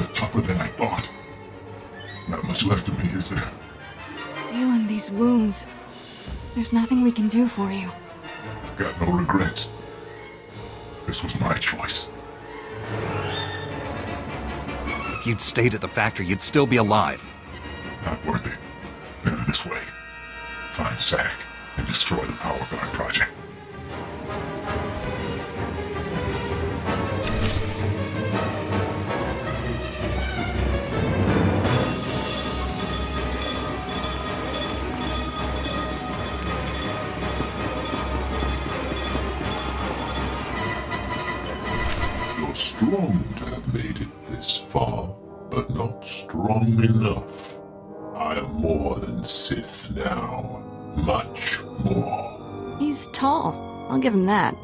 are tougher than I thought. Not much left of me, is there? Feeling these wounds. There's nothing we can do for you. Got no regrets. This was my choice. If you'd stayed at the factory, you'd still be alive. Not worth it. Better this way. Find Zack and destroy the Power Guard project. You're strong to have made it this far, but not strong enough. I am more than Sith now. Much more. He's tall. I'll give him that.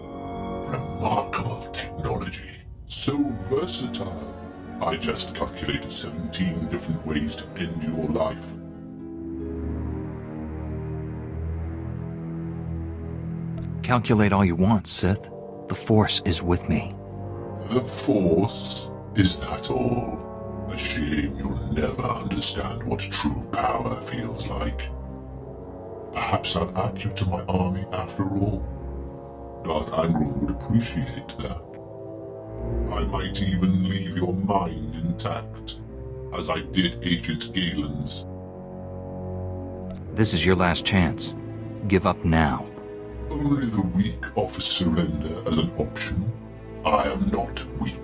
Remarkable technology. So versatile. I just calculated 17 different ways to end your life. Calculate all you want, Sith. The Force is with me. The Force? Is that all? A shame you'll never understand what true power feels like. Perhaps I'll add you to my army after all. Darth Angron would appreciate that. I might even leave your mind intact, as I did Agent Galen's. This is your last chance. Give up now. Only the weak offer surrender as an option. I am not weak.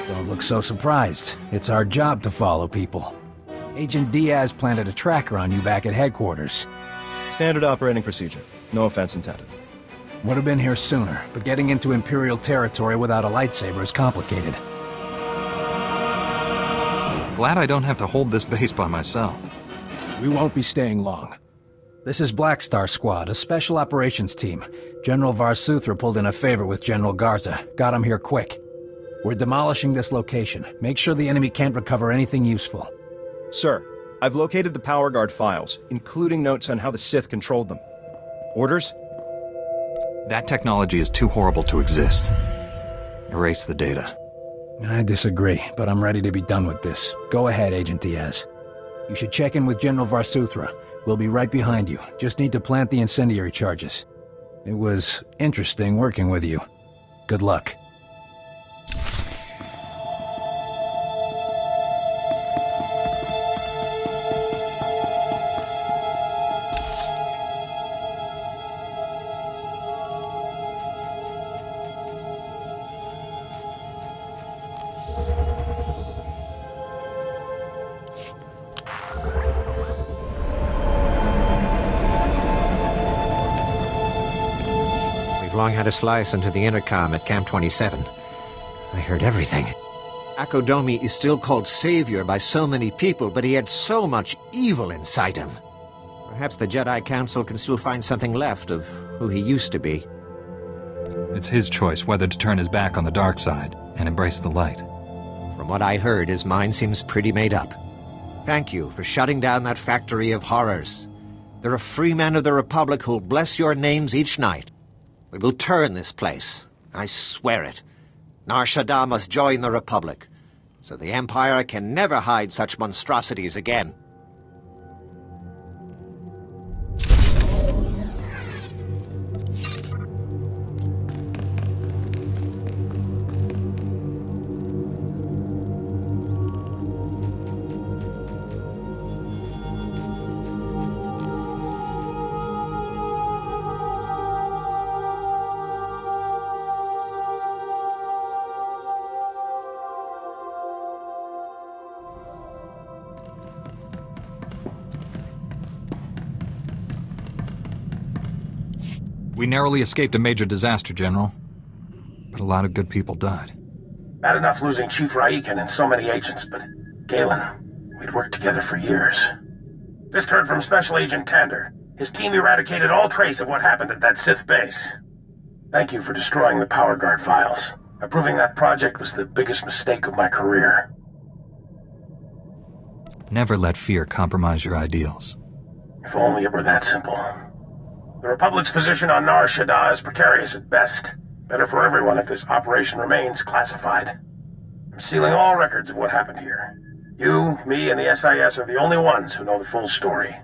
Don't look so surprised. It's our job to follow people. Agent Diaz planted a tracker on you back at headquarters. Standard operating procedure. No offense intended. Would have been here sooner, but getting into Imperial territory without a lightsaber is complicated. Glad I don't have to hold this base by myself. We won't be staying long. This is Black Star Squad, a special operations team. General Varsuthra pulled in a favor with General Garza. Got him here quick. We're demolishing this location. Make sure the enemy can't recover anything useful. Sir, I've located the Power Guard files, including notes on how the Sith controlled them. Orders? That technology is too horrible to exist. Erase the data. I disagree, but I'm ready to be done with this. Go ahead, Agent Diaz. You should check in with General Varsuthra. We'll be right behind you. Just need to plant the incendiary charges. It was interesting working with you. Good luck. Long had a slice into the intercom at Camp 27. I heard everything. Akodomi is still called Savior by so many people, but he had so much evil inside him. Perhaps the Jedi Council can still find something left of who he used to be. It's his choice whether to turn his back on the dark side and embrace the light. From what I heard, his mind seems pretty made up. Thank you for shutting down that factory of horrors. There are free men of the Republic who'll bless your names each night. We will turn this place. I swear it. Nar Shaddaa must join the Republic, so the Empire can never hide such monstrosities again. We narrowly escaped a major disaster, General. But a lot of good people died. Bad enough losing Chief Raiken and so many agents, but Galen, we'd worked together for years. Just heard from Special Agent Tander. His team eradicated all trace of what happened at that Sith base. Thank you for destroying the Power Guard files. Approving that project was the biggest mistake of my career. Never let fear compromise your ideals. If only it were that simple. The Republic's position on Nar Shaddaa is precarious at best. Better for everyone if this operation remains classified. I'm sealing all records of what happened here. You, me, and the SIS are the only ones who know the full story.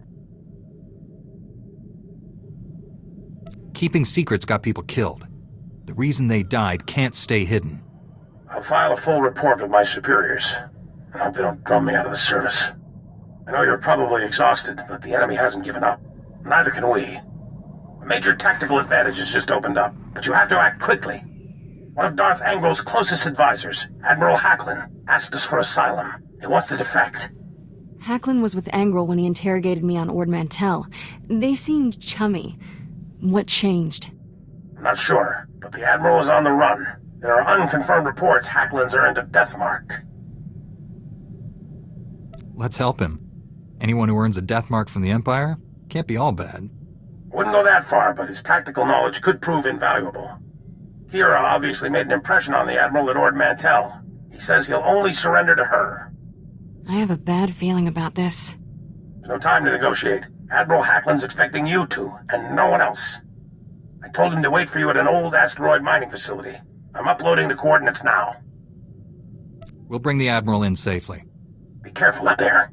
Keeping secrets got people killed. The reason they died can't stay hidden. I'll file a full report with my superiors, and hope they don't drum me out of the service. I know you're probably exhausted, but the enemy hasn't given up. Neither can we. A major tactical advantage has just opened up, but you have to act quickly. One of Darth Angrel's closest advisors, Admiral Hacklin, asked us for asylum. He wants to defect. Hacklin was with Angrel when he interrogated me on Ord Mantell. They seemed chummy. What changed? I'm not sure, but the Admiral is on the run. There are unconfirmed reports Hacklin's earned a death mark. Let's help him. Anyone who earns a death mark from the Empire can't be all bad. Wouldn't go that far, but his tactical knowledge could prove invaluable. Kira obviously made an impression on the Admiral at Ord Mantell. He says he'll only surrender to her. I have a bad feeling about this. There's no time to negotiate. Admiral Hacklin's expecting you to, and no one else. I told him to wait for you at an old asteroid mining facility. I'm uploading the coordinates now. We'll bring the Admiral in safely. Be careful up there.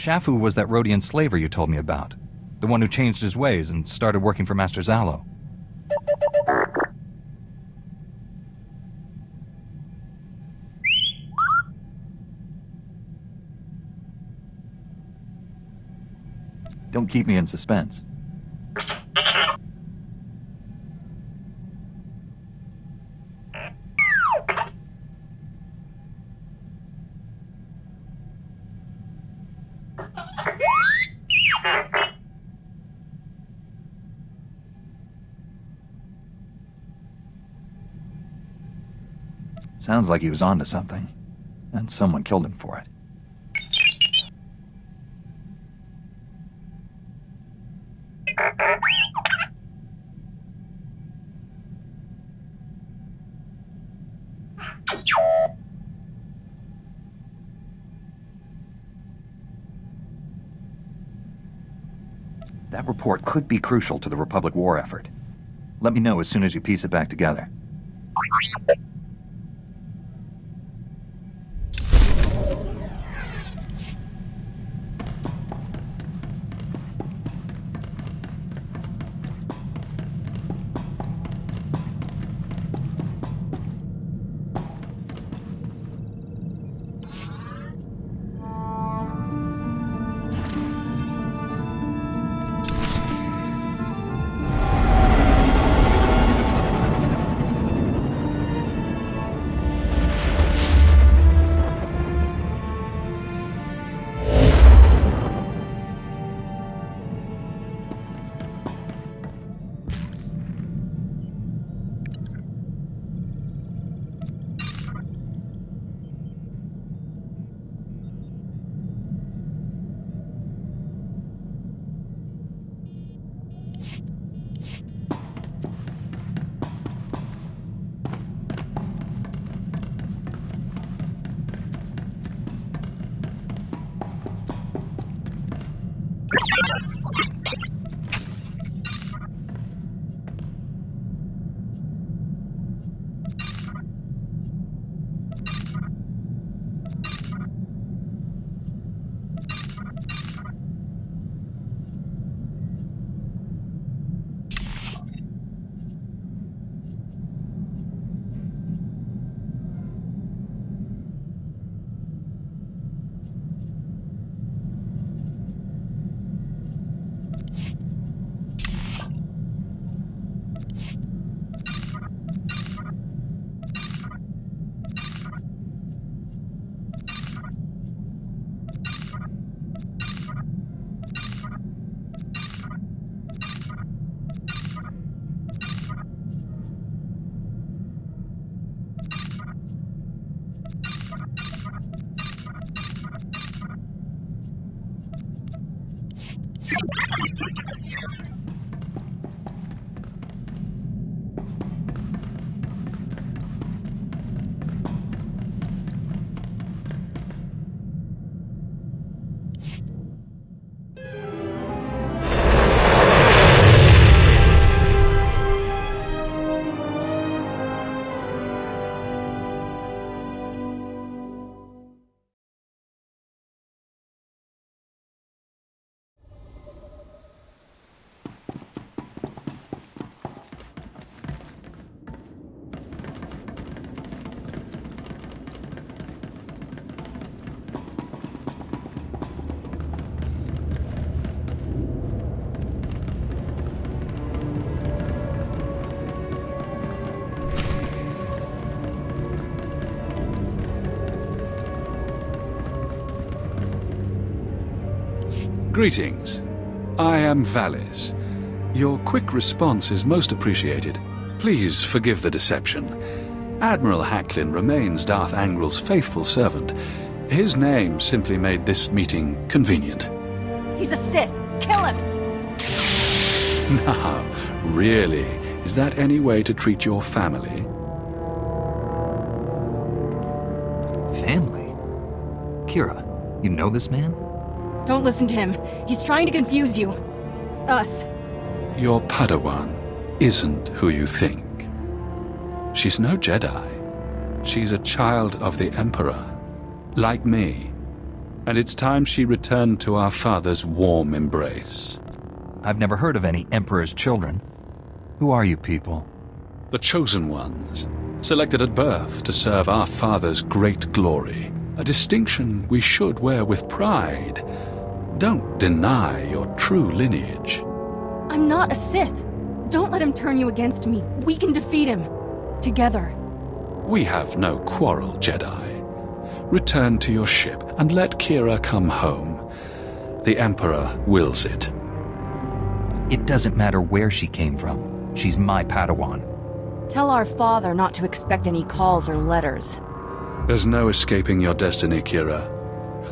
Shafu was that Rhodian slaver you told me about. The one who changed his ways and started working for Master Zalo. Don't keep me in suspense. Sounds like he was onto something, and someone killed him for it. That report could be crucial to the Republic war effort. Let me know as soon as you piece it back together. Greetings. I am Valis. Your quick response is most appreciated. Please forgive the deception. Admiral Hacklin remains Darth Angrel's faithful servant. His name simply made this meeting convenient. He's a Sith! Kill him! Now, really, is that any way to treat your family? Family? Kira, you know this man? Don't listen to him. He's trying to confuse you. Us. Your Padawan isn't who you think. She's no Jedi. She's a child of the Emperor, like me. And it's time she returned to our father's warm embrace. I've never heard of any Emperor's children. Who are you people? The chosen ones, selected at birth to serve our father's great glory. A distinction we should wear with pride. Don't deny your true lineage. I'm not a Sith. Don't let him turn you against me. We can defeat him. Together. We have no quarrel, Jedi. Return to your ship and let Kira come home. The Emperor wills it. It doesn't matter where she came from. She's my Padawan. Tell our father not to expect any calls or letters. There's no escaping your destiny, Kira.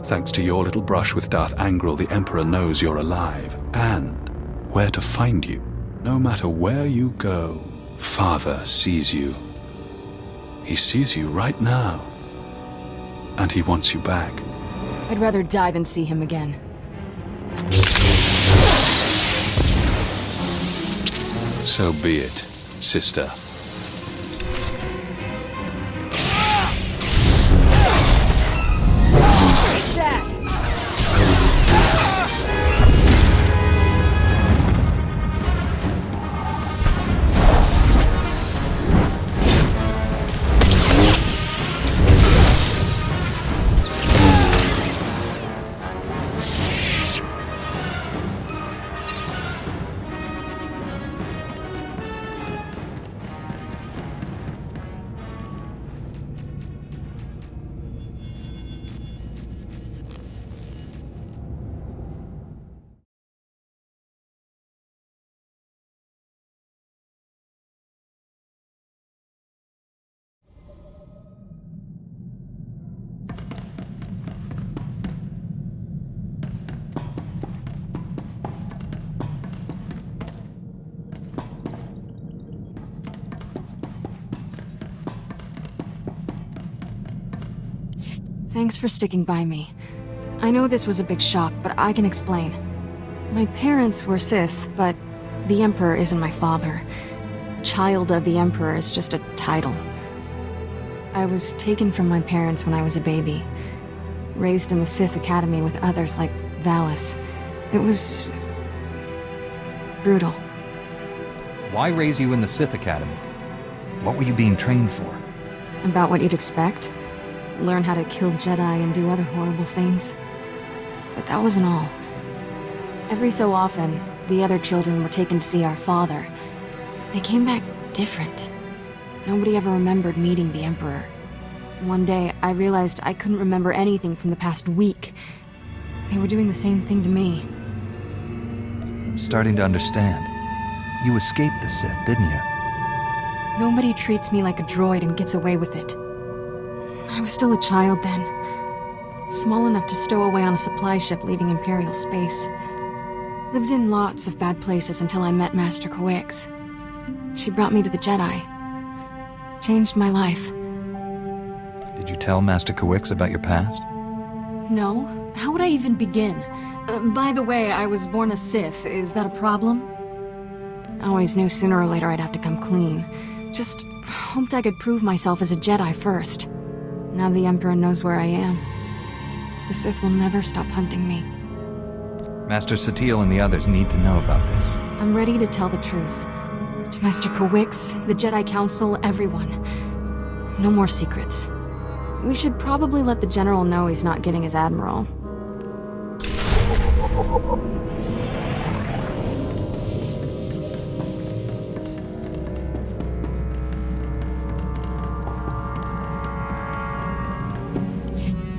Thanks to your little brush with Darth Angrel, the Emperor knows you're alive, and where to find you. No matter where you go, Father sees you. He sees you right now. And he wants you back. I'd rather die than see him again. So be it, sister. Take that! Thanks for sticking by me. I know this was a big shock, but I can explain. My parents were Sith, but the Emperor isn't my father. Child of the Emperor is just a title. I was taken from my parents when I was a baby. Raised in the Sith Academy with others like Valis. It was brutal. Why raise you in the Sith Academy? What were you being trained for? About what you'd expect. Learn how to kill Jedi and do other horrible things. But that wasn't all. Every so often, the other children were taken to see our father. They came back different. Nobody ever remembered meeting the Emperor. One day, I realized I couldn't remember anything from the past week. They were doing the same thing to me. I'm starting to understand. You escaped the Sith, didn't you? Nobody treats me like a droid and gets away with it. I was still a child then. Small enough to stow away on a supply ship leaving Imperial space. Lived in lots of bad places until I met Master Kawix. She brought me to the Jedi. Changed my life. Did you tell Master Kawix about your past? No. How would I even begin? By the way, I was born a Sith. Is that a problem? I always knew sooner or later I'd have to come clean. Just hoped I could prove myself as a Jedi first. Now the Emperor knows where I am. The Sith will never stop hunting me. Master Satele and the others need to know about this. I'm ready to tell the truth. To Master Kawix, the Jedi Council, everyone. No more secrets. We should probably let the General know he's not getting his Admiral.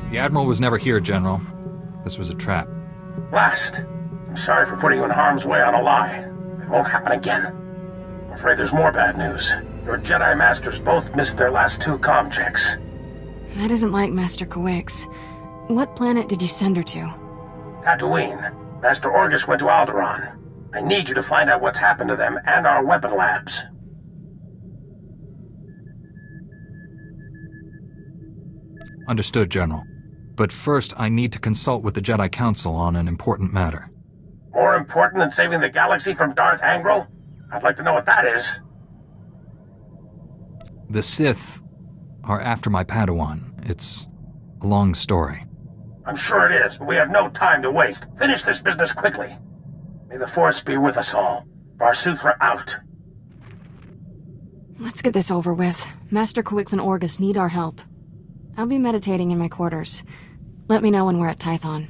The Admiral was never here, General. This was a trap. Last. I'm sorry for putting you in harm's way on a lie. It won't happen again. I'm afraid there's more bad news. Your Jedi Masters both missed their last 2 comm checks. That isn't like Master Kawix. What planet did you send her to? Tatooine. Master Orgus went to Alderaan. I need you to find out what's happened to them and our weapon labs. Understood, General. But first, I need to consult with the Jedi Council on an important matter. More important than saving the galaxy from Darth Angral? I'd like to know what that is. The Sith are after my Padawan. It's a long story. I'm sure it is, but we have no time to waste. Finish this business quickly. May the Force be with us all. VarSuthra out. Let's get this over with. Master Kawix and Orgus need our help. I'll be meditating in my quarters. Let me know when we're at Tython.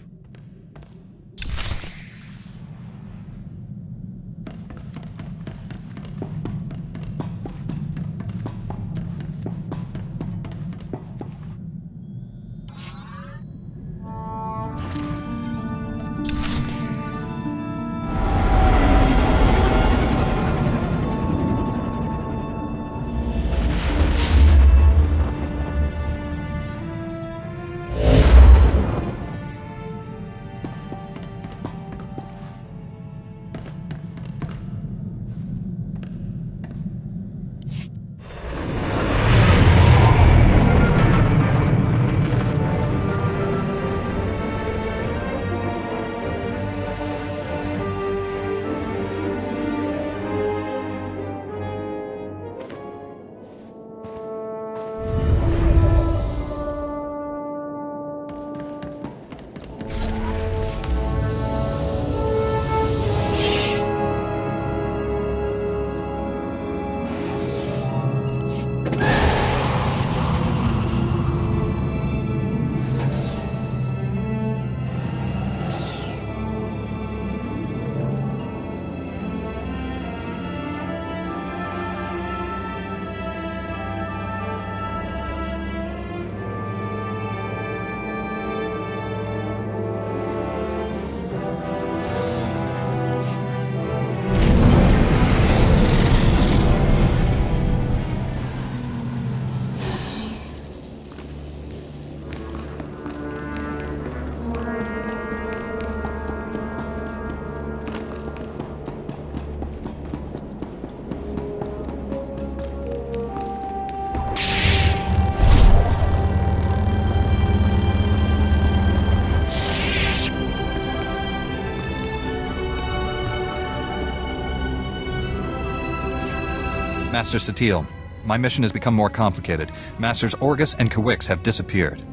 Master Satele, my mission has become more complicated. Masters Orgus and Kawix have disappeared.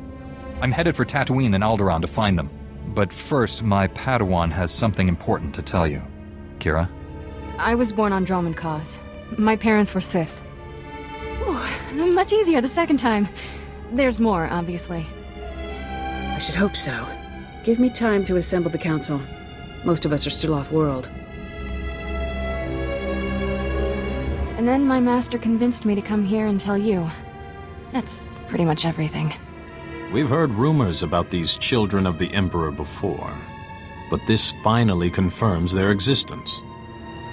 I'm headed for Tatooine and Alderaan to find them. But first, my Padawan has something important to tell you. Kira? I was born on Dromund Kaas. My parents were Sith. Ooh, much easier the second time. There's more, obviously. I should hope so. Give me time to assemble the council. Most of us are still off-world. And then my master convinced me to come here and tell you. That's pretty much everything. We've heard rumors about these children of the Emperor before, but this finally confirms their existence.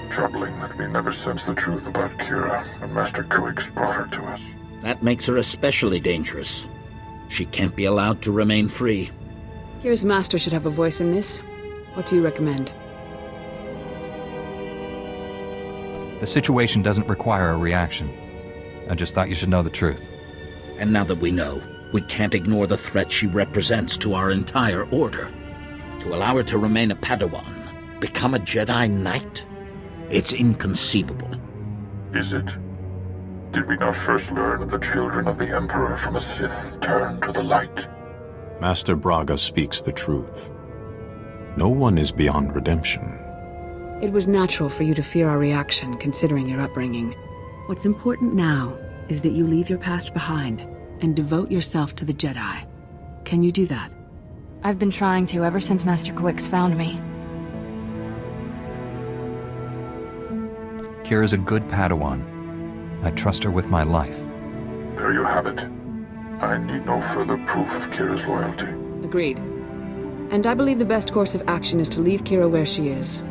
Troubling that we never sensed the truth about Kira, and Master Kawix brought her to us. That makes her especially dangerous. She can't be allowed to remain free. Kira's master should have a voice in this. What do you recommend? The situation doesn't require a reaction. I just thought you should know the truth. And now that we know, we can't ignore the threat she represents to our entire order. To allow her to remain a Padawan, become a Jedi Knight? It's inconceivable. Is it? Did we not first learn of the children of the Emperor from a Sith turned to the light? Master Braga speaks the truth. No one is beyond redemption. It was natural for you to fear our reaction, considering your upbringing. What's important now is that you leave your past behind and devote yourself to the Jedi. Can you do that? I've been trying to ever since Master Kawix found me. Kira's a good Padawan. I trust her with my life. There you have it. I need no further proof of Kira's loyalty. Agreed. And I believe the best course of action is to leave Kira where she is.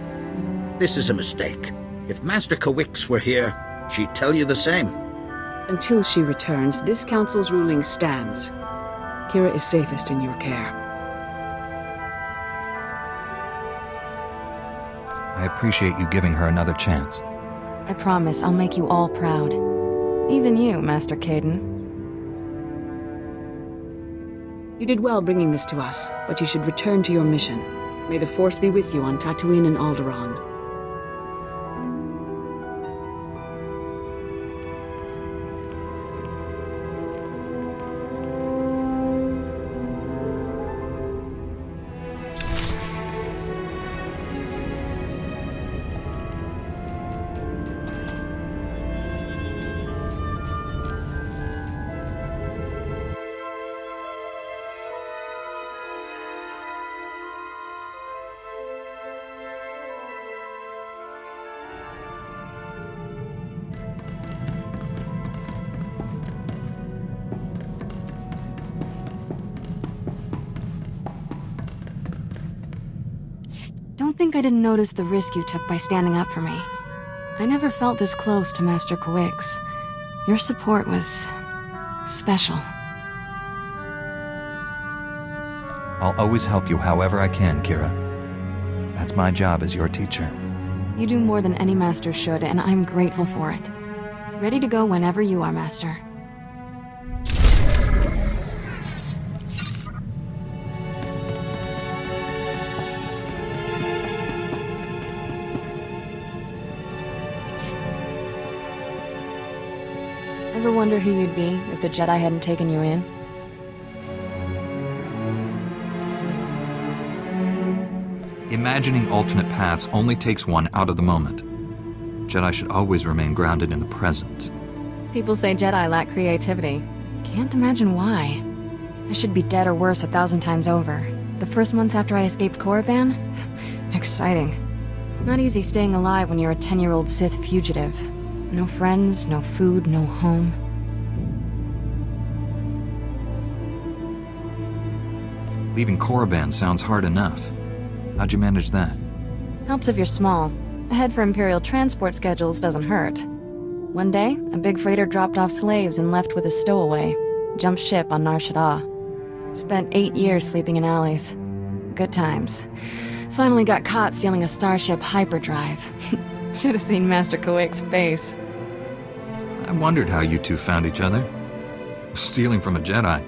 This is a mistake. If Master Kawix were here, she'd tell you the same. Until she returns, this council's ruling stands. Kira is safest in your care. I appreciate you giving her another chance. I promise I'll make you all proud. Even you, Master Caden. You did well bringing this to us, but you should return to your mission. May the Force be with you on Tatooine and Alderaan. Don't think I didn't notice the risk you took by standing up for me. I never felt this close to Master Kawix. Your support was special. I'll always help you however I can, Kira. That's my job as your teacher. You do more than any master should, and I'm grateful for it. Ready to go whenever you are, Master. Ever wonder who you'd be if the Jedi hadn't taken you in? Imagining alternate paths only takes one out of the moment. Jedi should always remain grounded in the present. People say Jedi lack creativity. Can't imagine why. I should be dead or worse 1,000 times over. The first months after I escaped Korriban? Exciting. Not easy staying alive when you're a 10-year-old Sith fugitive. No friends, no food, no home. Leaving Korriban sounds hard enough. How'd you manage that? Helps if you're small. A head for Imperial transport schedules doesn't hurt. One day, a big freighter dropped off slaves and left with a stowaway. Jumped ship on Nar Shaddaa. Spent 8 years sleeping in alleys. Good times. Finally got caught stealing a starship hyperdrive. Should have seen Master Kawix's face. I wondered how you two found each other. Stealing from a Jedi.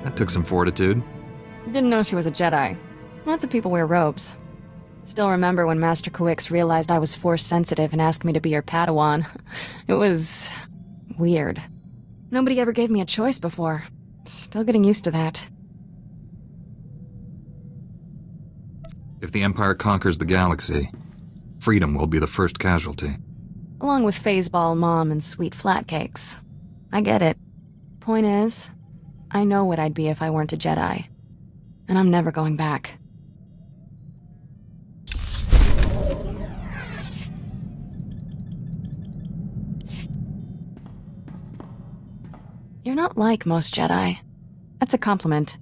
That took some fortitude. Didn't know she was a Jedi. Lots of people wear robes. Still remember when Master Kawix realized I was Force-sensitive and asked me to be her Padawan. It was weird. Nobody ever gave me a choice before. Still getting used to that. If the Empire conquers the galaxy, freedom will be the first casualty. Along with Phaseball Mom and sweet flatcakes. I get it. Point is, I know what I'd be if I weren't a Jedi. And I'm never going back. You're not like most Jedi. That's a compliment.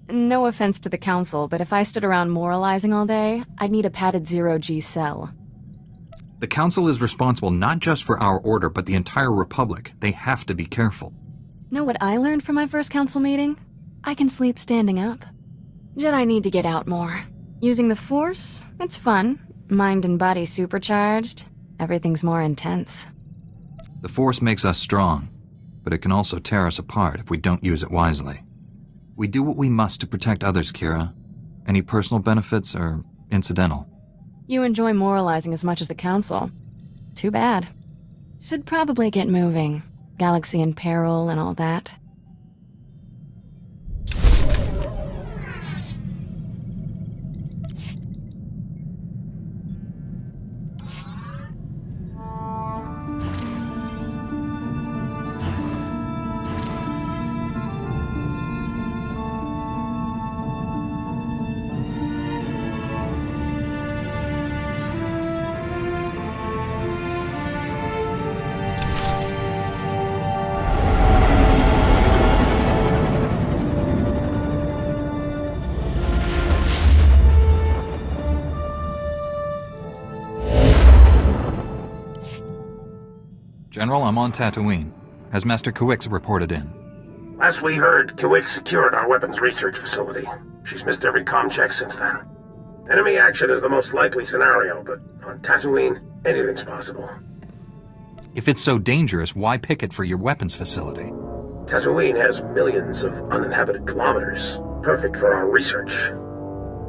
No offense to the Council, but if I stood around moralizing all day, I'd need a padded zero-G cell. The Council is responsible not just for our order, but the entire Republic. They have to be careful. Know what I learned from my first Council meeting? I can sleep standing up. Jedi need to get out more. Using the Force, it's fun. Mind and body supercharged. everything's more intense. The Force makes us strong, but it can also tear us apart if we don't use it wisely. We do what we must to protect others, Kira. Any personal benefits are incidental. You enjoy moralizing as much as the Council. Too bad. Should probably get moving. Galaxy in peril and all that. General, I'm on Tatooine. Has Master Kawix reported in? Last we heard, Kawix secured our weapons research facility. She's missed every comm check since then. Enemy action is the most likely scenario, but on Tatooine, anything's possible. If it's so dangerous, why pick it for your weapons facility? Tatooine has millions of uninhabited kilometers, perfect for our research.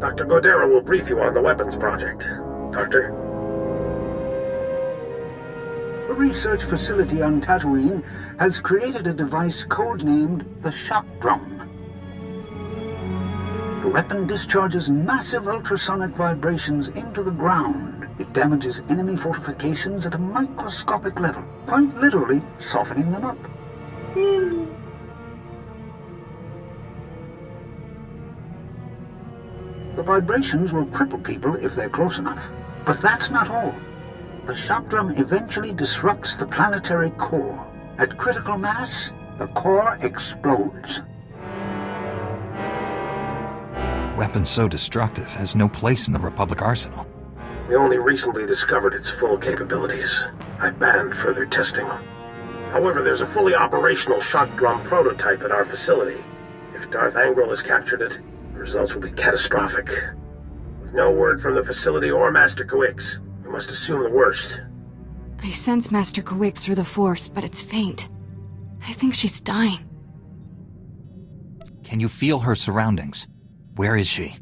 Dr. Godera will brief you on the weapons project. Doctor? The research facility on Tatooine has created a device codenamed the Shock Drum. The weapon discharges massive ultrasonic vibrations into the ground. It damages enemy fortifications at a microscopic level, quite literally softening them up. The vibrations will cripple people if they're close enough. But that's not all. The shock drum eventually disrupts the planetary core. At critical mass, the core explodes. Weapon so destructive has no place in the Republic arsenal. We only recently discovered its full capabilities. I banned further testing. However, there's a fully operational shock drum prototype at our facility. If Darth Angral has captured it, the results will be catastrophic. With no word from the facility or Master Kawix, we must assume the worst. I sense Master Kawix through the Force, but it's faint. I think she's dying. Can you feel her surroundings? Where is she?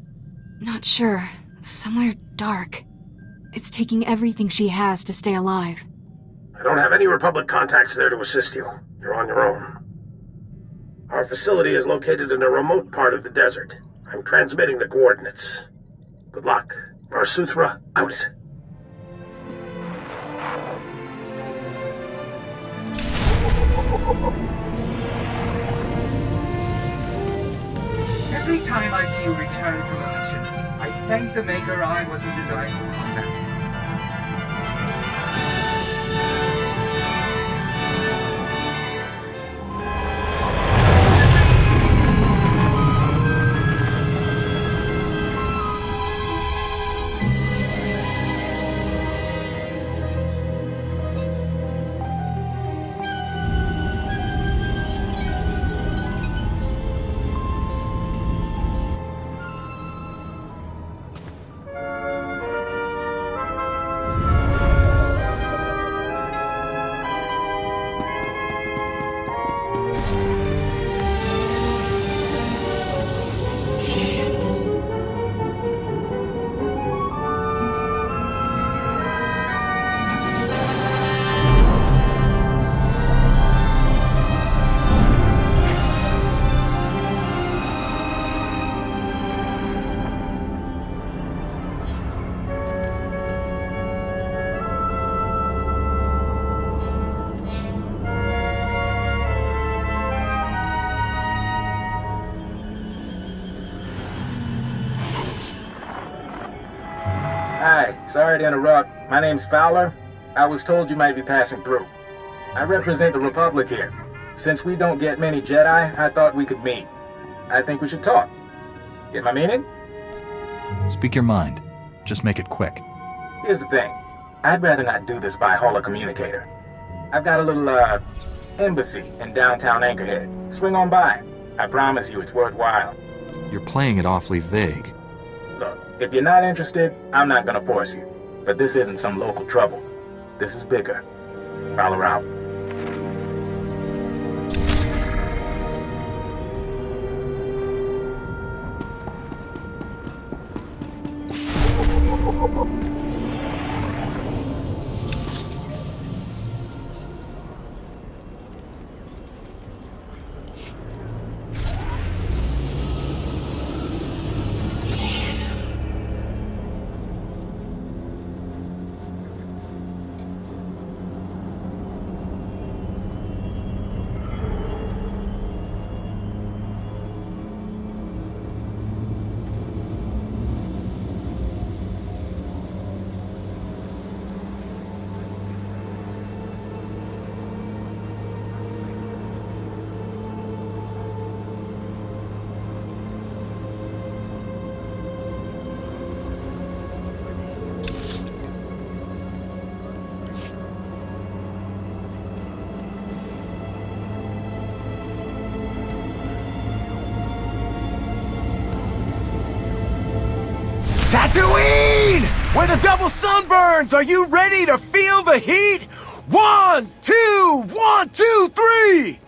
Not sure. Somewhere dark. It's taking everything she has to stay alive. I don't have any Republic contacts there to assist you. You're on your own. Our facility is located in a remote part of the desert. I'm transmitting the coordinates. Good luck. SWTOR, out. Every time I see you return from a mission, I thank the Maker I wasn't designed for combat. Hi, sorry to interrupt. My name's Fowler. I was told you might be passing through. I represent the Republic here. Since we don't get many Jedi, I thought we could meet. I think we should talk. Get my meaning? Speak your mind. Just make it quick. Here's the thing. I'd rather not do this by holocommunicator. I've got a little, embassy in downtown Anchorhead. Swing on by. I promise you it's worthwhile. You're playing it awfully vague. Look, if you're not interested, I'm not gonna force you. But this isn't some local trouble. This is bigger. Fowler out. Tatooine! Where the double sunburns! Are you ready to feel the heat? 1, 2, 1, 2, 3!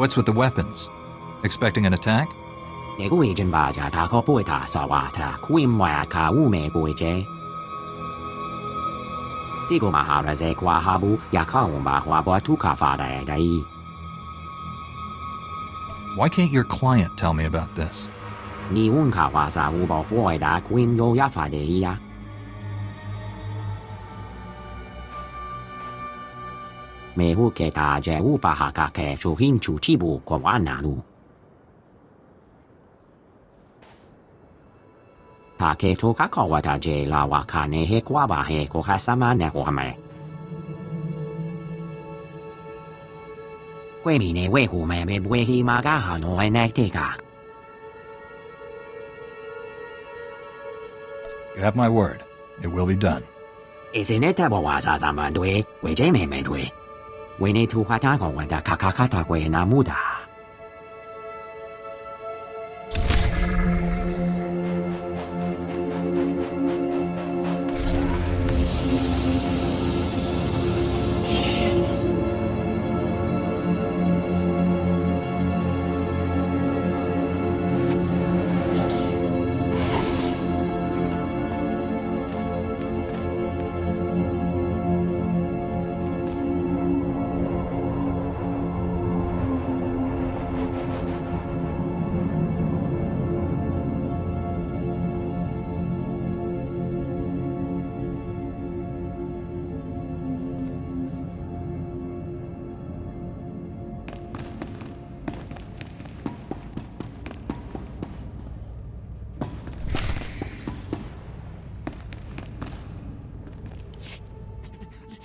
What's with the weapons? Expecting an attack? Why can't your client tell me about this? You have my word. It will be done.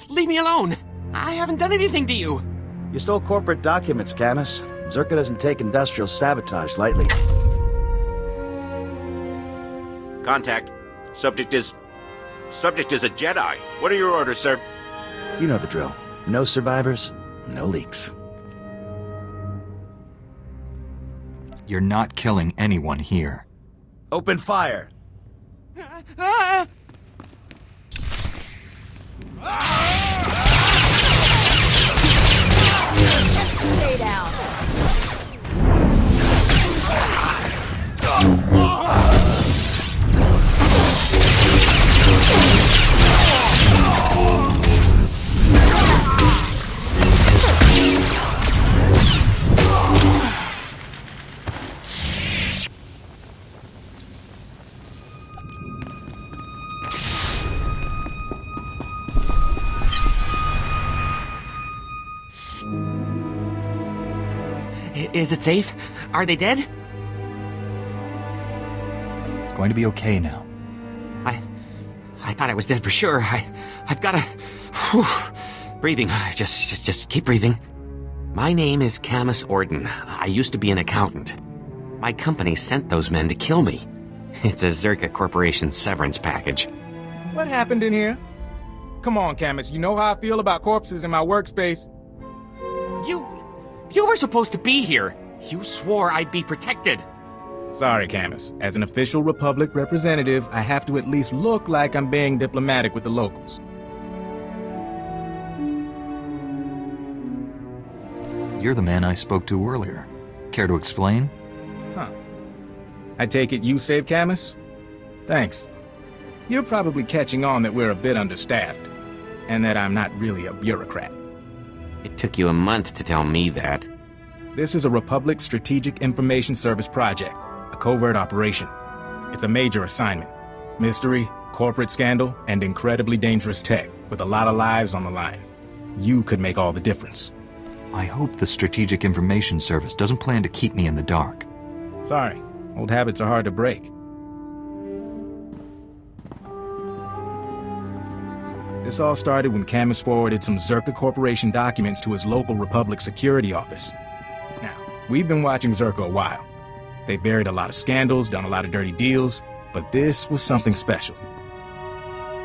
Leave me alone! I haven't done anything to you! You stole corporate documents, Camus. Zerka doesn't take industrial sabotage lightly. Contact. Subject is a Jedi. What are your orders, sir? You know the drill. No survivors, no leaks. You're not killing anyone here. Open fire! Stay down. Is it safe? Are they dead? It's going to be okay now. I thought I was dead for sure. I've got to... Breathing. Just keep breathing. My name is Camus Orden. I used to be an accountant. My company sent those men to kill me. It's a Zerka Corporation severance package. What happened in here? Come on, Camus, you know how I feel about corpses in my workspace. You were supposed to be here. You swore I'd be protected. Sorry, Camus. As an official Republic representative, I have to at least look like I'm being diplomatic with the locals. You're the man I spoke to earlier. Care to explain? Huh. I take it you saved Camus? Thanks. You're probably catching on that we're a bit understaffed, and that I'm not really a bureaucrat. It took you a month to tell me that. This is a Republic Strategic Information Service project, a covert operation. It's a major assignment. Mystery, corporate scandal, and incredibly dangerous tech, with a lot of lives on the line. You could make all the difference. I hope the Strategic Information Service doesn't plan to keep me in the dark. Sorry, old habits are hard to break. This all started when Camus forwarded some Zerka Corporation documents to his local Republic security office. Now, we've been watching Zerka a while. They buried a lot of scandals, done a lot of dirty deals, but this was something special.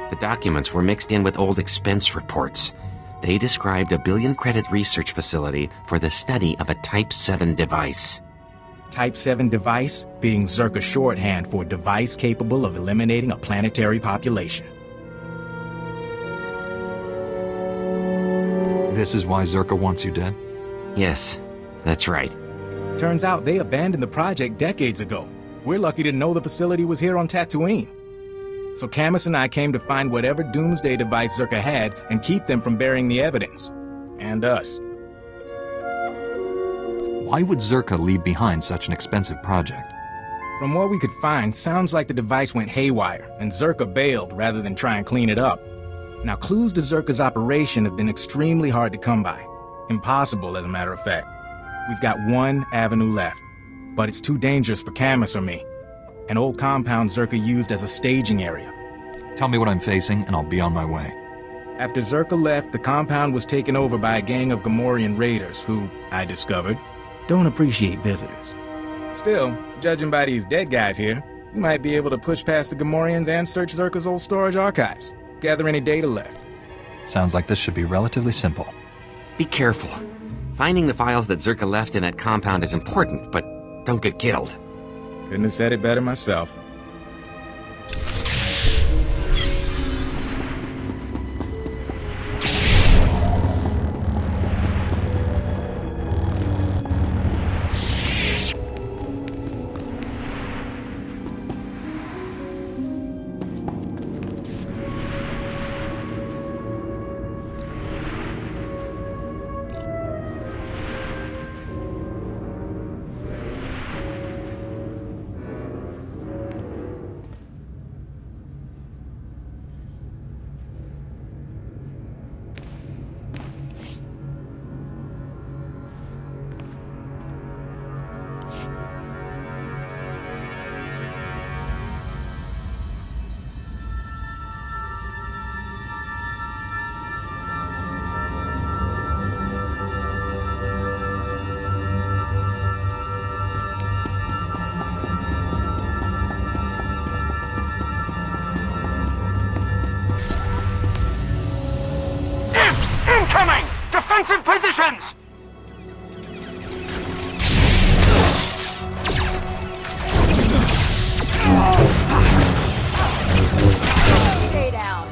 The documents were mixed in with old expense reports. They described a billion-credit research facility for the study of a Type 7 device. Type 7 device being Zerka shorthand for device capable of eliminating a planetary population. This is why Zerka wants you dead? Yes, that's right. Turns out they abandoned the project decades ago. We're lucky to know the facility was here on Tatooine. So Camus and I came to find whatever doomsday device Zerka had and keep them from burying the evidence. And us. Why would Zerka leave behind such an expensive project? From what we could find, sounds like the device went haywire, and Zerka bailed rather than try and clean it up. Now, clues to Zerka's operation have been extremely hard to come by. Impossible, as a matter of fact. We've got one avenue left, but it's too dangerous for Camus or me. An old compound Zerka used as a staging area. Tell me what I'm facing, and I'll be on my way. After Zerka left, the compound was taken over by a gang of Gamorrean raiders who, I discovered, don't appreciate visitors. Still, judging by these dead guys here, you might be able to push past the Gamorreans and search Zerka's old storage archives. Gather any data left. Sounds like this should be relatively simple. Be careful. Finding the files that Zerka left in that compound is important, but don't get killed. Couldn't have said it better myself. Incoming! Defensive positions! Stay down.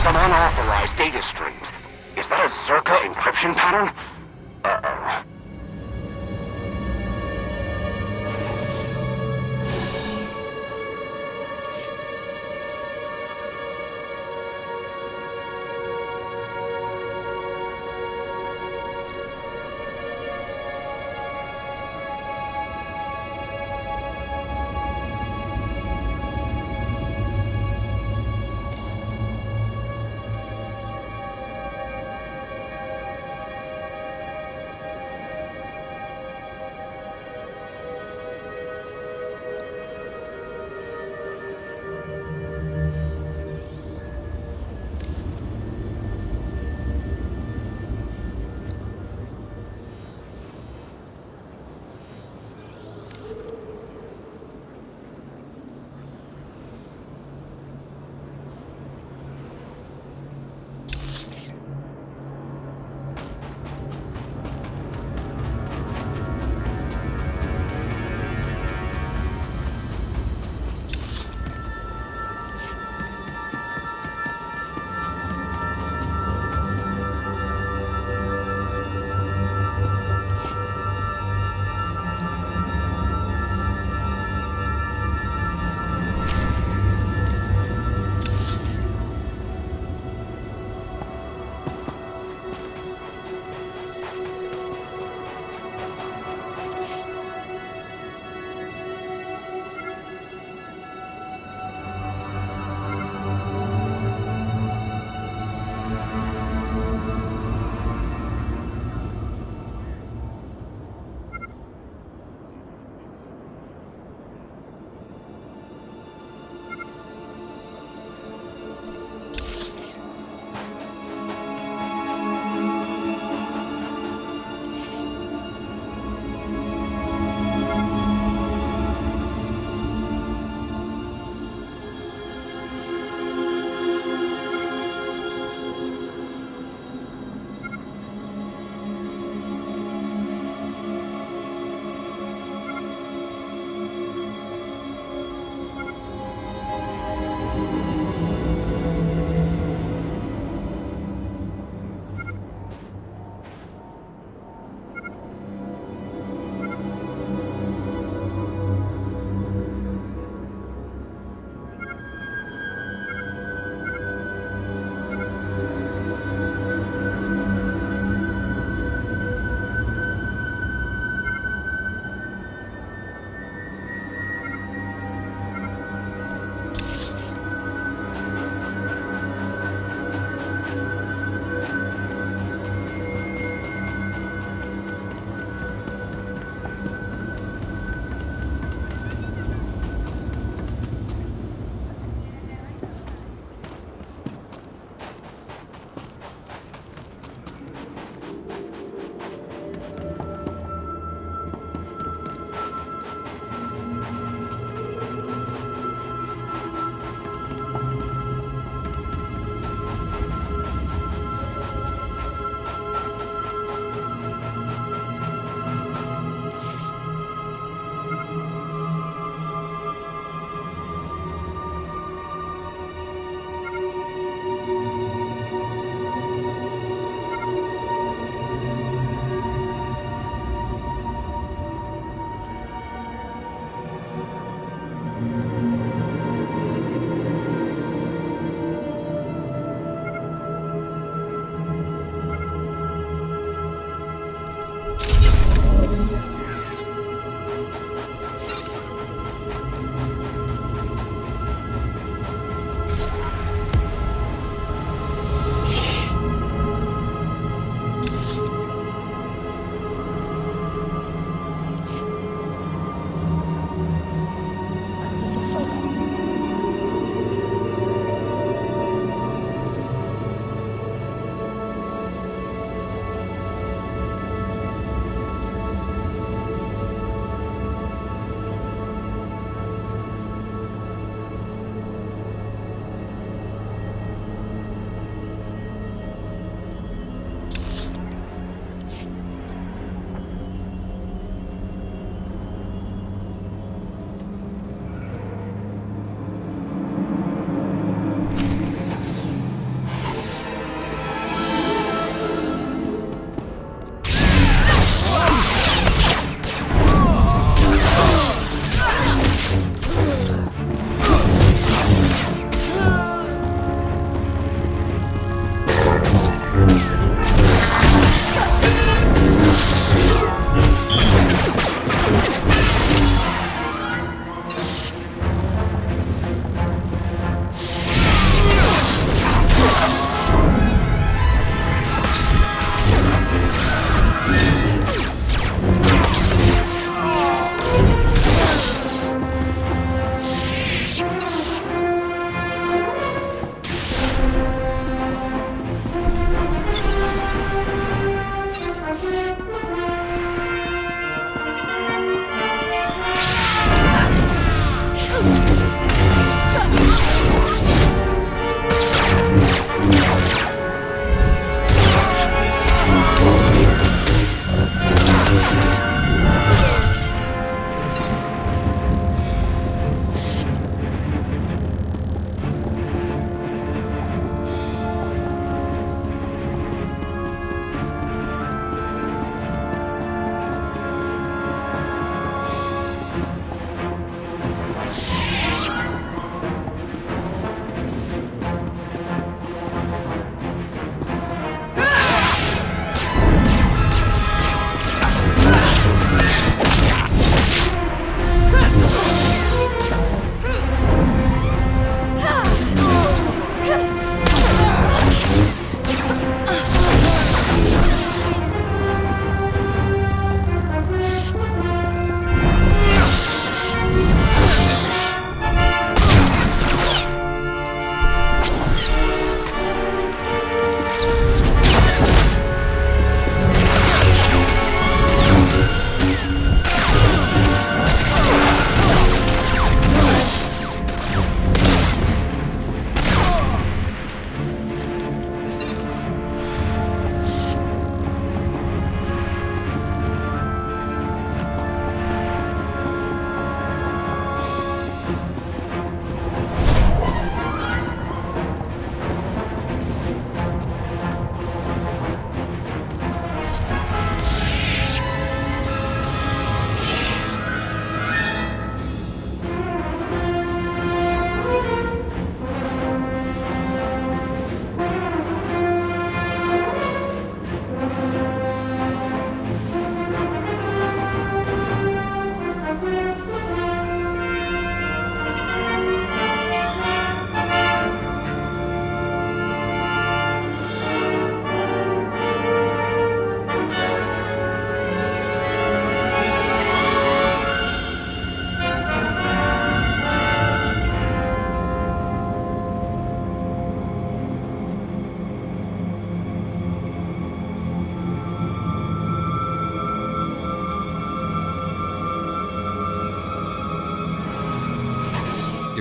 some unauthorized data streams. Is that a Zerka encryption pattern? Uh-oh.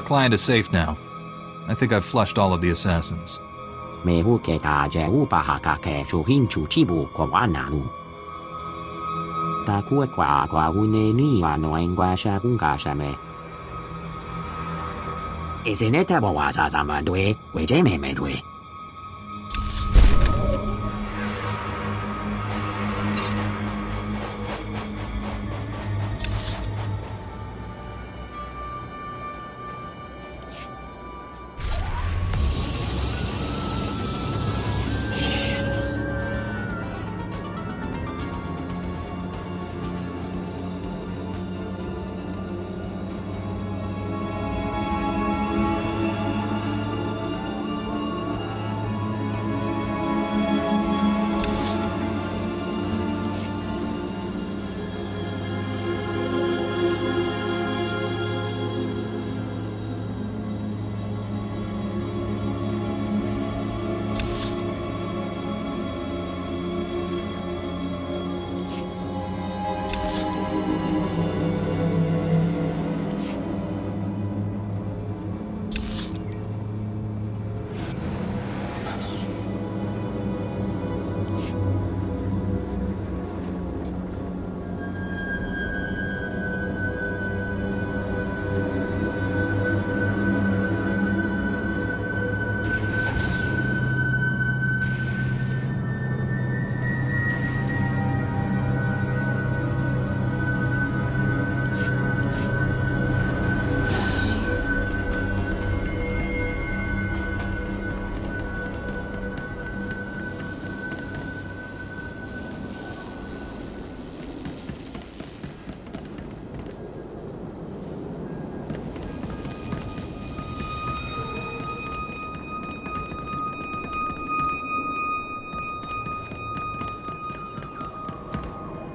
Your client is safe now. I think I've flushed all of the assassins.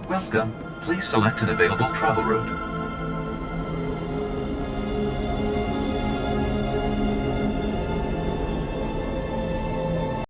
Welcome. Please select an available travel route.